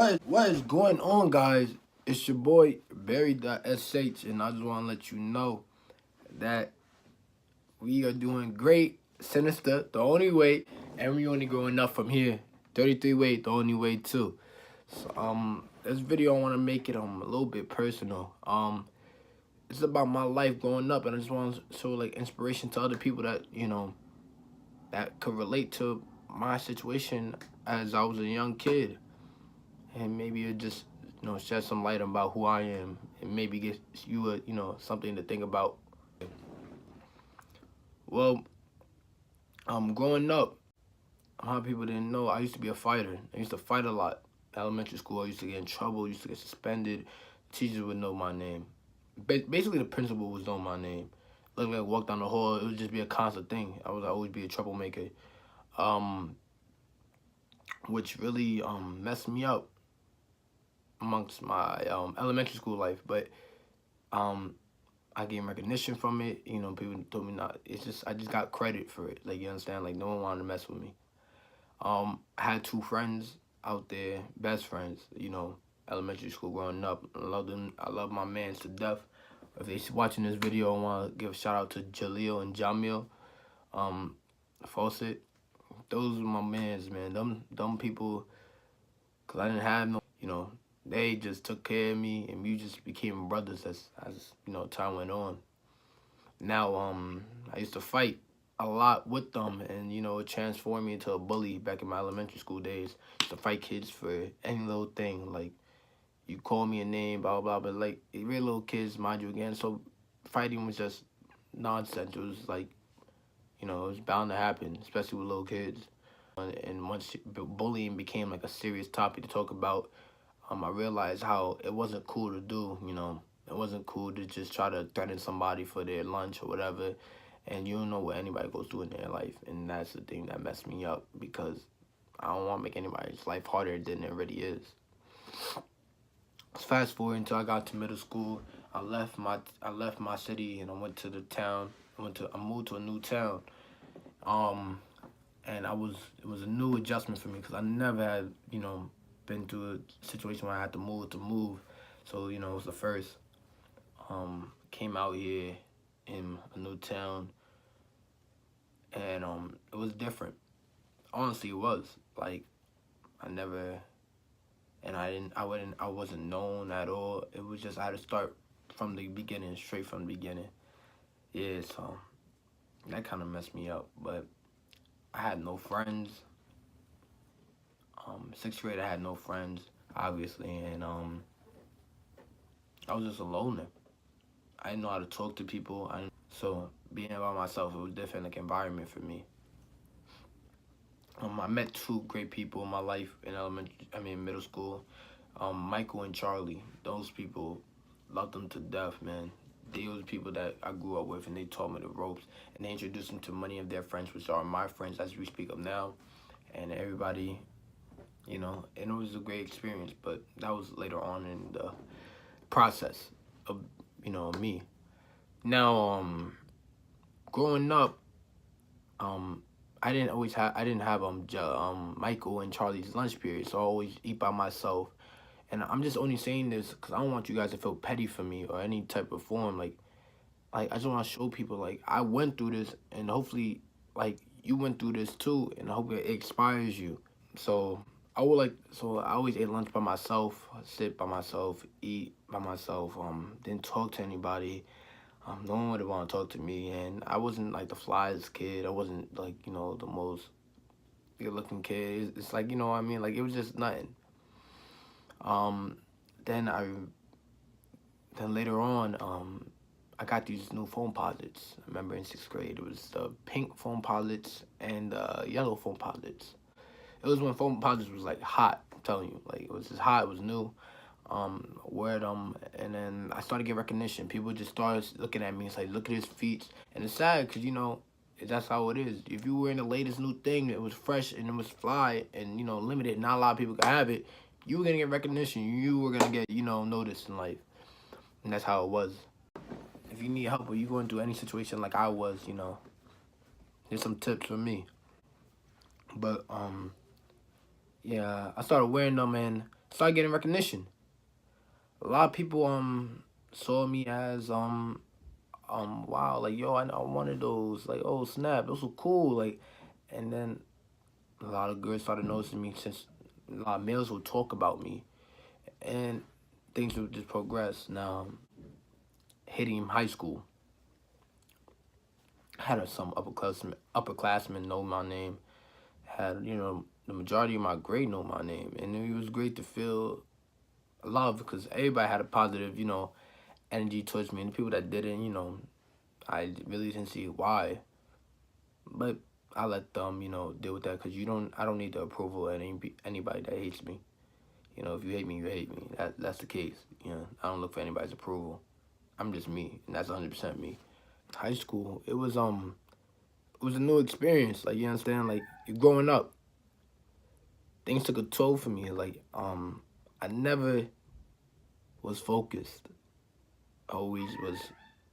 What is going on, guys? It's your boy Barry.sh, and I just want to let you know that we are doing great. Sinister, the only way, and we only growing up from here. 33 way, the only way too. So this video I want to make it a little bit personal. It's about my life growing up, and I just want to show like inspiration to other people that that could relate to my situation as I was a young kid. And maybe it just shed some light about who I am, and maybe get you something to think about. Well, growing up, a lot of people didn't know I used to be a fighter. I used to fight a lot. Elementary school, I used to get in trouble, used to get suspended. Teachers would know my name. Basically, the principal would know my name. Like I walked down the hall, it would just be a constant thing. I would always be a troublemaker, which really messed me up amongst my elementary school life. But I gained recognition from it. People told me not. It's just I just got credit for it. Like, you understand? Like, no one wanted to mess with me. I had two friends out there, best friends. Elementary school growing up. I love them. I love my mans to death. If they're watching this video, I want to give a shout out to Jaleel and Jamil, Fawcett. Those are my mans, man. Them people, cause I didn't have no. They just took care of me, and we just became brothers as time went on. Now, I used to fight a lot with them, and it transformed me into a bully back in my elementary school days. I used to fight kids for any little thing, like you call me a name, blah blah, but like we're little kids, mind you, again. So fighting was just nonsense. It was like, it was bound to happen, especially with little kids. And once bullying became like a serious topic to talk about, I realized how it wasn't cool to do. It wasn't cool to just try to threaten somebody for their lunch or whatever, and you don't know what anybody goes through in their life. And that's the thing that messed me up, because I don't want to make anybody's life harder than it already is. Let's fast forward until I got to middle school. I left my city and I went to the town. I moved to a new town. And it was a new adjustment for me, because I never had been through a situation where I had to move. So it was the first. Came out here in a new town, and it was different. Honestly, it was like I wasn't known at all. It was just I had to start from the beginning, straight from the beginning. Yeah, so that kind of messed me up. But I had no friends. Sixth grade, I had no friends, obviously, and I was just a loner. I didn't know how to talk to people. So being by myself, it was a different environment for me. I met two great people in my life in middle school. Michael and Charlie. Those people, loved them to death, man. They were the people that I grew up with, and they taught me the ropes, and they introduced me to many of their friends, which are my friends as we speak of now, and everybody, and it was a great experience. But that was later on in the process of me. Now, growing up, I didn't have Michael and Charlie's lunch period, so I always eat by myself. And I'm just only saying this because I don't want you guys to feel petty for me or any type of form. Like I just want to show people, like, I went through this, and hopefully, like, you went through this too, and I hope it inspires you. So I always ate lunch by myself, sit by myself, eat by myself. Didn't talk to anybody. No one would want to talk to me, and I wasn't like the flyest kid. I wasn't like the most good-looking kid. It's like, what I mean, like, it was just nothing. Then later on, I got these new foam posits. I remember in 6th grade, it was the pink foam posits and yellow foam posits. It was when foam posits was like hot. I'm telling you, like, it was just hot. It was new. Wore them, and then I started to get recognition. People just started looking at me. It's like, look at his feet, and it's sad because that's how it is. If you were in the latest new thing, it was fresh and it was fly and limited, not a lot of people could have it, you were gonna get recognition. You were gonna get noticed in life, and that's how it was. If you need help or you going through any situation like I was, here's some tips from me. But yeah, I started wearing them, and started getting recognition. A lot of people saw me as wow, like, yo, I wanted those, like, oh snap, those were cool, like. And then a lot of girls started noticing me, since a lot of males would talk about me, and things would just progress. Now, hitting high school, had some upperclassmen know my name. Had, the majority of my grade know my name, and it was great to feel love, because everybody had a positive, energy towards me, and the people that didn't, I really didn't see why. But I let them, deal with that, because I don't need the approval of anybody that hates me. If you hate me, you hate me. That's the case. I don't look for anybody's approval. I'm just me, and that's 100% me. High school, it was a new experience. Like, you understand, like, you're growing up. Things took a toll for me. Like, I never was focused. I always was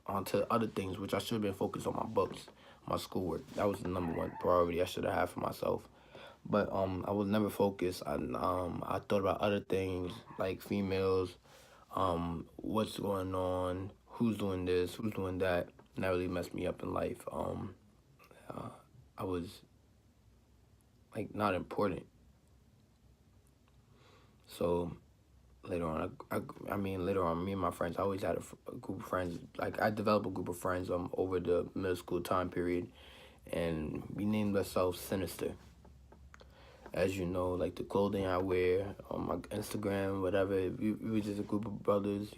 onto other things, which I should have been focused on my books, my schoolwork. That was the #1 priority I should have had for myself. But I was never focused. I thought about other things, like females, what's going on, who's doing this, who's doing that. And that really messed me up in life. I was like not important. So later on, later on, me and my friends, I always had a group of friends. Like, I developed a group of friends over the middle school time period, and we named ourselves Sinister. As you know, like the clothing I wear on my Instagram, whatever, we were just a group of brothers,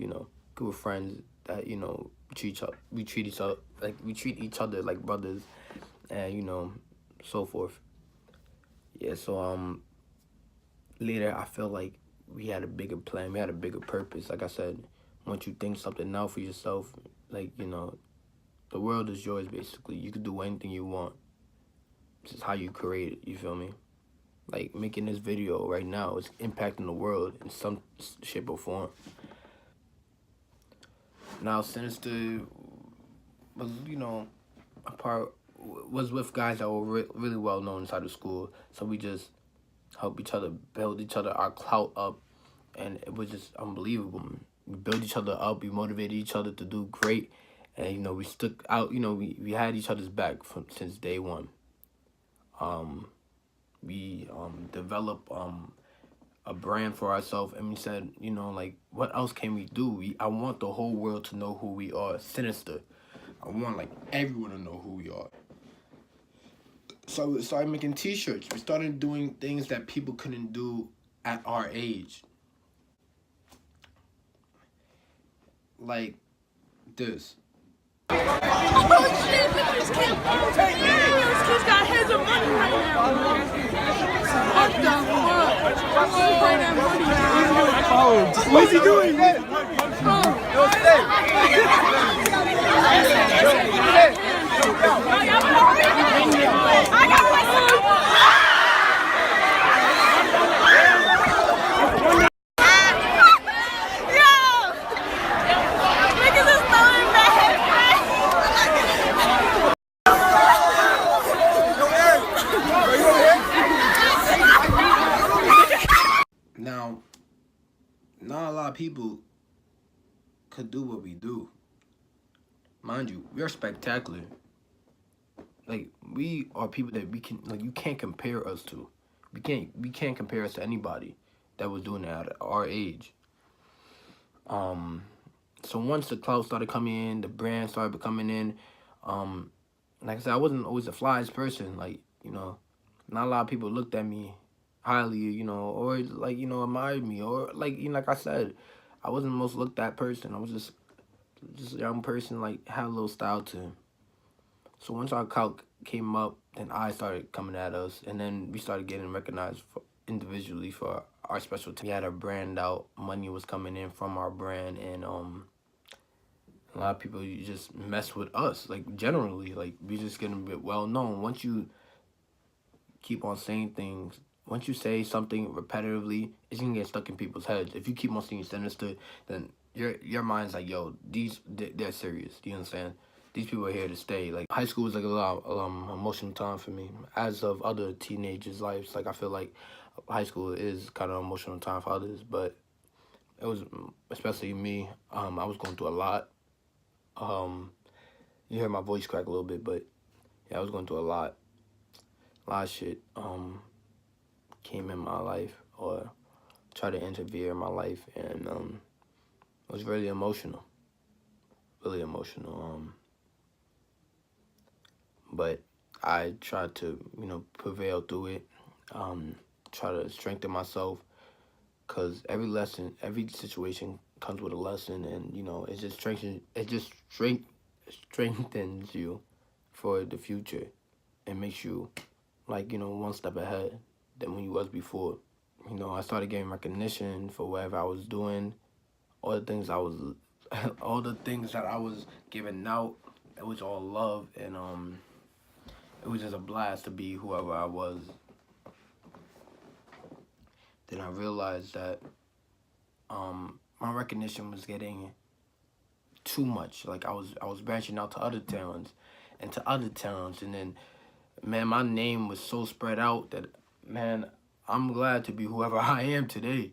group of friends that, we treat each other like brothers, and, so forth. Yeah, so, later I felt like we had a bigger plan, we had a bigger purpose. Like I said, once you think something out for yourself, like, the world is yours, basically. You can do anything you want. This is how you create it, you feel me? Like, making this video right now is impacting the world in some shape or form. Now, Sinister was, was with guys that were really well known inside the school. So we just help each other, build each other, our clout up, and it was just unbelievable. We built each other up, we motivated each other to do great, and, we stuck out, we had each other's back since day one. We developed a brand for ourselves, and we said, like, what else can we do? I want the whole world to know who we are, Sinister. I want, like, everyone to know who we are. So we started making t-shirts. We started doing things that people couldn't do at our age. Like this. Oh shit, look at this kid. This kid's got heads of money right now. What the fuck? Oh, what's he doing? I got my Now, not a lot of people could do what we do. Mind you, we're spectacular. Like, we are people that you can't compare us to. We can't compare us to anybody that was doing that at our age. So once the clout started coming in, the brand started coming in, like I said, I wasn't always the flyest person. Like, not a lot of people looked at me highly, or like, admired me, or like, like I said, I wasn't the most looked at person. I was just a young person, like, had a little style to him. So once our clout came up, then I started coming at us, and then we started getting recognized individually for our specialty. We had our brand out, money was coming in from our brand, and a lot of people just mess with us, like, generally, like, we just getting a bit well known. Once you keep on saying things, once you say something repetitively, it's gonna get stuck in people's heads. If you keep on saying Sinister, then your mind's like, yo, they're serious. Do you understand? These people are here to stay. Like, high school was like a lot emotional time for me, as of other teenagers' lives. Like, I feel like high school is kind of emotional time for others, but it was especially me. I was going through a lot. Um, you hear my voice crack a little bit, but yeah, I was going through a lot of shit. Came in my life or tried to interfere in my life, and it was really emotional, really emotional. But I tried to, prevail through it. Um, try to strengthen myself, cause every lesson, every situation comes with a lesson, and strengthens you for the future, and makes you like one step ahead than when you was before. I started getting recognition for whatever I was doing, all the things I was, all the things that I was giving out. It was all love, and it was just a blast to be whoever I was. Then I realized that my recognition was getting too much. Like I was branching out to other towns, and to other towns, and then man, my name was so spread out that man, I'm glad to be whoever I am today.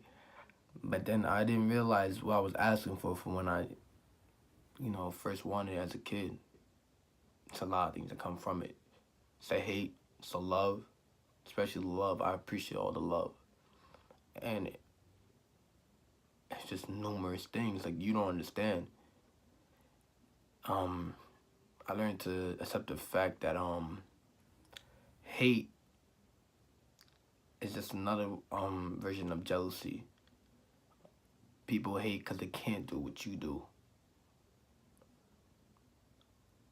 But then I didn't realize what I was asking for when I, first wanted it as a kid. It's a lot of things that come from it. It's a hate, it's a love, especially the love. I appreciate all the love. And it's just numerous things like you don't understand. Um, I learned to accept the fact that hate is just another version of jealousy. People hate because they can't do what you do.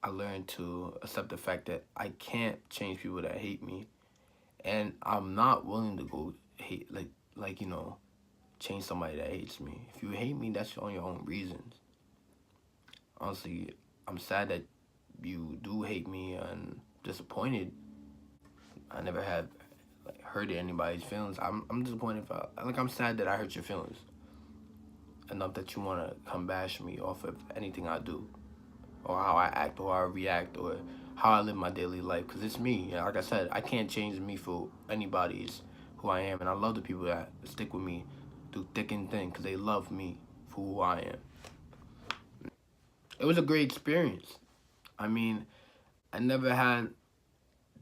I learned to accept the fact that I can't change people that hate me, and I'm not willing to go hate change somebody that hates me. If you hate me, that's on your own reasons. Honestly, I'm sad that you do hate me and disappointed. I never had hurted anybody's feelings. I'm disappointed. I'm sad that I hurt your feelings enough that you want to come bash me off of anything I do, or how I act, or how I react, or how I live my daily life. Because it's me. Like I said, I can't change me for anybody. It's who I am, and I love the people that stick with me through thick and thin because they love me for who I am. It was a great experience. I mean, I never had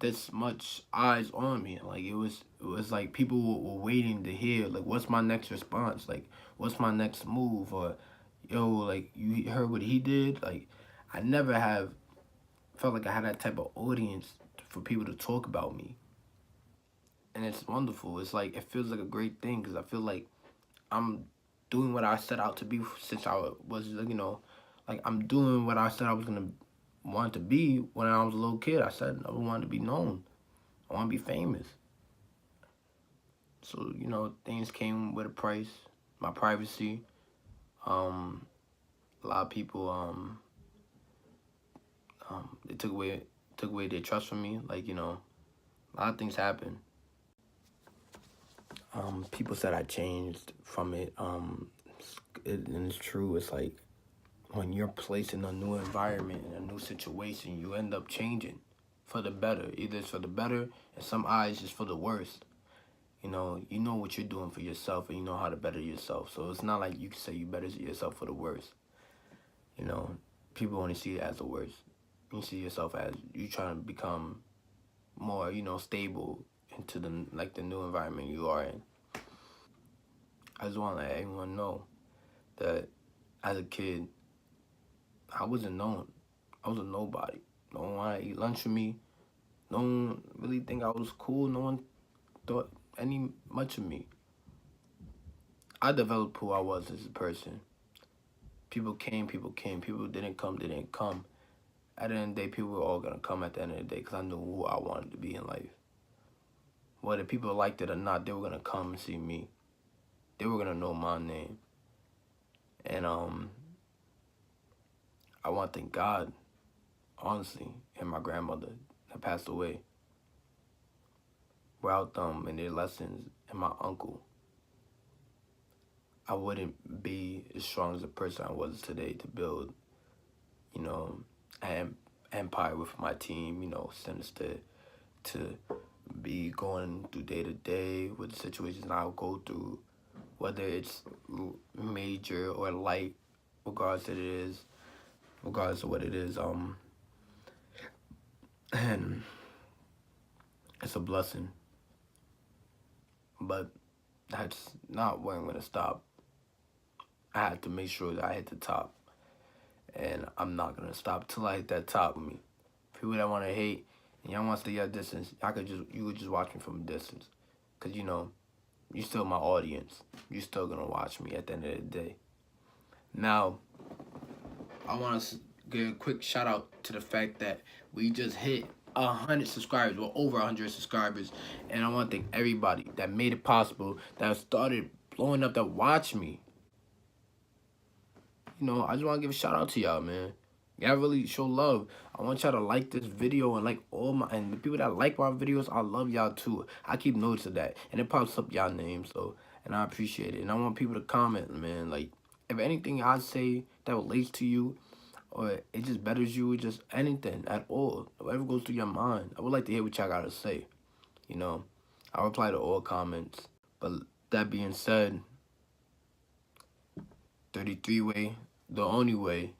this much eyes on me. Like it was like people were waiting to hear like what's my next response, like what's my next move, or yo, like you heard what he did. Like I never have felt like I had that type of audience for people to talk about me, and it's wonderful. It's like it feels like a great thing because I feel like I'm doing what I set out to be since I was like I'm doing what I said I was gonna want to be when I was a little kid. I said I wanted to be known. I want to be famous. So, things came with a price. My privacy. Um, a lot of people they took away their trust from me. Like, a lot of things happened. People said I changed from it. And it's true. It's like when you're placed in a new environment, in a new situation, you end up changing for the better. Either it's for the better, in some eyes, it's for the worse. You know what you're doing for yourself, and you know how to better yourself. So it's not like you can say you better yourself for the worst. You know, people only see it as the worst. You see yourself as you trying to become more, stable into the new environment you are in. I just want to let everyone know that as a kid, I wasn't known. I was a nobody. No one wanted to eat lunch with me. No one really think I was cool. No one thought any much of me. I developed who I was as a person. People came, people came. People didn't come, they didn't come. At the end of the day, people were all going to come at the end of the day because I knew who I wanted to be in life. Whether people liked it or not, they were going to come and see me. They were going to know my name. And I want to thank God, honestly, and my grandmother that passed away. Without them and their lessons, and my uncle, I wouldn't be as strong as the person I was today to build, an empire with my team, Sinister, to be going through day to day with the situations I'll go through, whether it's major or light, regardless it is, regardless of what it is. And it's a blessing, but that's not where I'm gonna stop. I had to make sure that I hit the top, and I'm not gonna stop till I hit that top with me. People that want to hate and y'all want to stay at a distance, you could just watch me from a distance, cause you know you still my audience. You still gonna watch me at the end of the day. Now, I want to give a quick shout out to the fact that we just hit 100 subscribers, or over 100 subscribers, and I want to thank everybody that made it possible, that started blowing up, that watched me. You know, I just want to give a shout out to y'all, man. Y'all really show love. I want y'all to like this video and like and the people that like my videos, I love y'all too. I keep notice of that, and it pops up y'all names, so, and I appreciate it. And I want people to comment, man. Like, if anything I say that relates to you, or it just betters you, or just anything at all, whatever goes through your mind, I would like to hear what y'all gotta say. You know, I reply to all comments. But that being said, 33 way, the only way.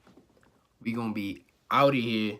We gonna be out of here.